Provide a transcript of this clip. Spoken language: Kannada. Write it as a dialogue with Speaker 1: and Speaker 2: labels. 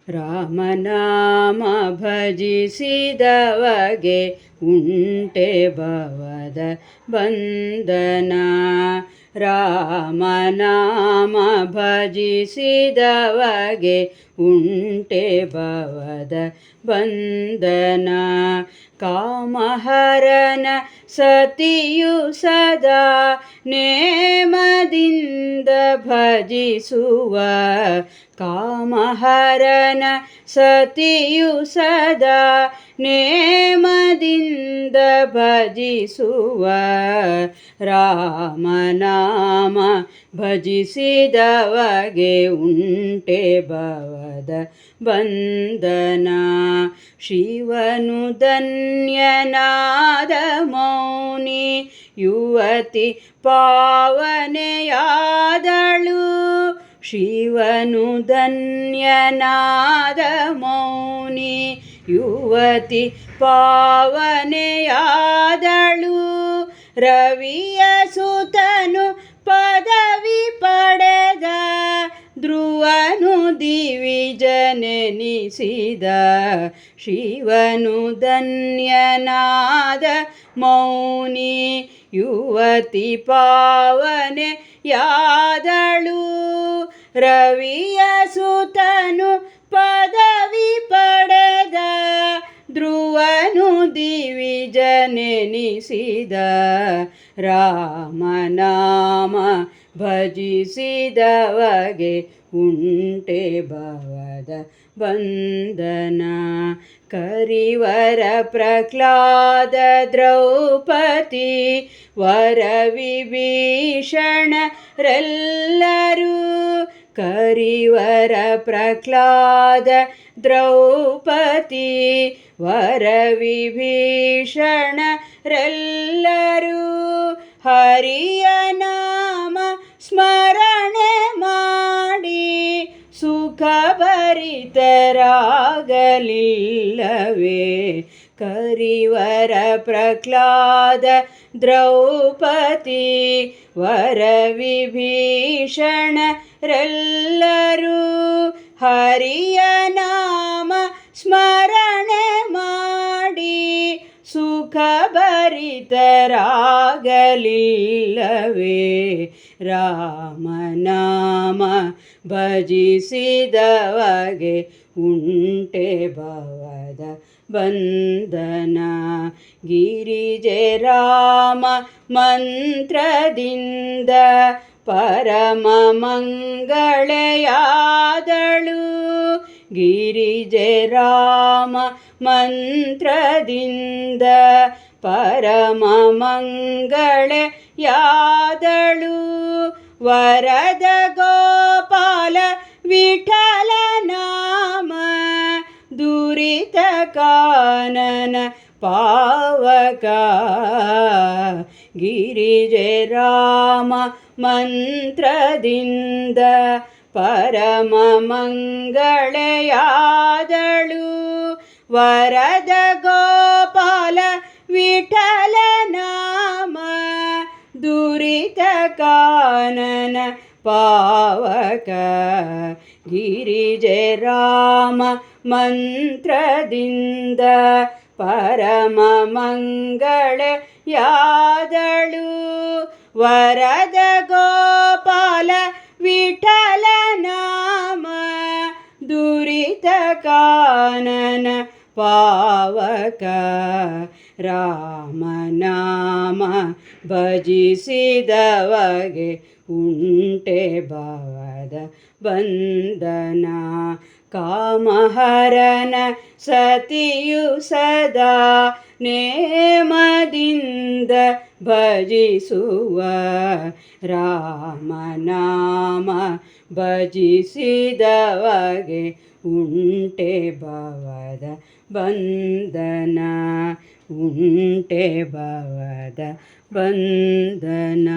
Speaker 1: ರಾಮನಾಮ ಭಜಿಸಿದವಗೆ ಉಂಟೆ ಭವದ ಬಂಧನ. ರಾಮನಾಮ ಭಜಿಸಿದವಗೆ ಉಂಟೆ ಭವದ ಬಂಧನ. ಕಾಮಹರನ ಸತಿಯು ಸದಾ ನೇಮದಿಂದ ಭಜಿಸುವ. ಕಾಮಹರನ ಸತಿಯು ಸದಾ ನೇಮದಿಂದ ಭಜಿಸುವ. ರಾಮನಾಮ ಭಜಿಸಿದವಗೆ ಉಂಟೆ ಭವದ ಬಂಧನ. ಶಿವನು ಧನ್ಯನಾದ ಮೌನಿ ಯುವತಿ ಪಾವನೆಯಾದಳು. ಶಿವನು ಧನ್ಯನಾದ ಮೌನಿ ಯುವತಿ ಪಾವನೆಯಾದಳು. ರವಿಯ ಸುತನು ಪದವಿ ಪಡೆದ ಧ್ರುವನು ದಿವಿಜನೆನಿಸಿದ. ಶಿವನು ಧನ್ಯನಾದ ಮೌನಿ ಯುವತಿ ಪಾವನೆಯಾದಳು. ರವಿಯ ಸುತನು ಪದವಿ ಪಡೆದ ಧ್ರುವನು ದಿವಿಜನೆನಿಸಿದ. ರಾಮನಾಮ ಭಜಿಸಿದವಗೆ ಉಂಟೆ ಭವದ ಬಂಧನ. ಕರಿವರ ಪ್ರಹ್ಲಾದ ದ್ರೌಪದಿ ವರ ವಿಭೀಷಣರೆಲ್ಲರೂ. ಕರಿವರ ಪ್ರಹ್ಲಾದ ದ್ರೌಪದಿ ವರ ವಿಭೀಷಣರೆಲ್ಲರೂ. ಹರಿಯ ನಾಮ ಸ್ಮರಣೆ ಮಾಡಿ ಸುಖ ಭರಿತರಾಗಲಿಲ್ಲವೇ. ಕರಿವರ ಪ್ರಹ್ಲಾದ ದ್ರೌಪದಿ ವರ ವಿಭೀಷಣರೆಲ್ಲರೂ. ಹರಿಯ ನಾಮ ಸ್ಮರಣೆ ಮಾಡಿ ಸುಖ ಭರಿತರಾಗಲಿಲ್ಲವೇ. ರಾಮನಾಮ ಭಜಿಸಿದವಗೆ ಉಂಟೆ ಭವದ ಬಂಧನ. ಗಿರಿಜೆ ರಾಮ ಮಂತ್ರದಿಂದ ಪರಮ ಮಂಗಳೆಯಾದಳು. ಗಿರಿಜೆ ರಾಮ ಮಂತ್ರದಿಂದ ಪರಮ ಮಂಗಳೆಯಾದಳು. ವರದ ಗೋಪಾಲ ವಿಠಲ ನಾಮ ದುರಿತ ಕಾನನ ಪಾವಕ. ಗಿರಿಜೆ ರಾಮ ಮಂತ್ರದಿಂದ ಪರಮ ಮಂಗಳೆಯಾದಳು. ವರದ ಗೋಪಾಲ ವಿಠಲ ನಾಮ ದುರಿತ ಕಾನನ ಪಾವಕ. ಗಿರಿಜೆ ರಾಮ ಮಂತ್ರದಿಂದ ಪರಮ ಮಂಗಳೆಯಾದಳು. ವರದ ಗೋಪಾಲ ವಿಠಲ ನಾಮ ದುರಿತ ಕಾನನ ಪಾವಕ. ರಾಮನಾಮ ಭಜಿಸಿದವಗೆ ಉಂಟೆ ಭವದ ಬಂಧನ. ಕಾಮಹರನ ಸತಿಯು ಸದಾ ನೇಮದಿಂದ ಭಜಿಸುವ. ರಾಮನಾಮ ಭಜಿಸಿದವಗೆ ಉಂಟೆ ಭವದ ಬಂಧನ. ಉಂಟೆ ಭವದ ಬಂಧನ.